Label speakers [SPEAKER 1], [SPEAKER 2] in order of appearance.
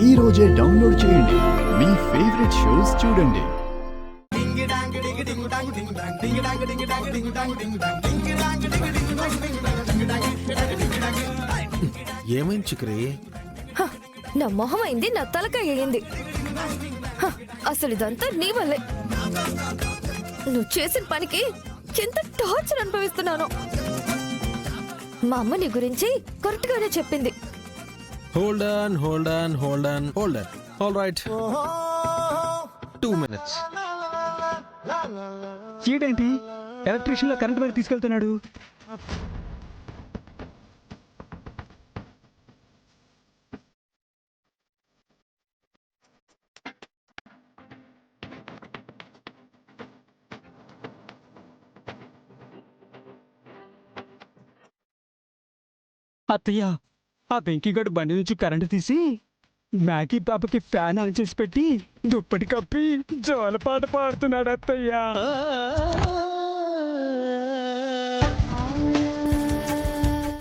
[SPEAKER 1] ఈ రోజే డౌన్లోడ్ చేయండి. మీ ఫేవరెట్ షోస్ చూడండి.
[SPEAKER 2] ఏమైంది చిక్రీ?
[SPEAKER 3] నా మొహం అయింది, నా తలకాయ అయింది. అసలు ఇదంతా నీ వల్లే. నువ్వు చేసిన పనికి ఎంత టార్చర్ అనుభవిస్తున్నాను. మా అమ్మ నీ గురించి కరెక్ట్ గానే చెప్పింది.
[SPEAKER 2] Hold on. All right, 2 minutes.
[SPEAKER 4] ఏంటి ఎలక్ట్రీషియన్ లో కరెంట్ వైర్ తీసుకెళ్తున్నాడు? అత్తయ్య, ఆ వెంకీగడు బండి నుంచి కరెంటు తీసి మ్యాగీ పాపకి ఫ్యాన్ ఆన్ చేసి పెట్టి దుప్పటి కప్పి జోలపాట పాడుతున్నాడు అత్తయ్య.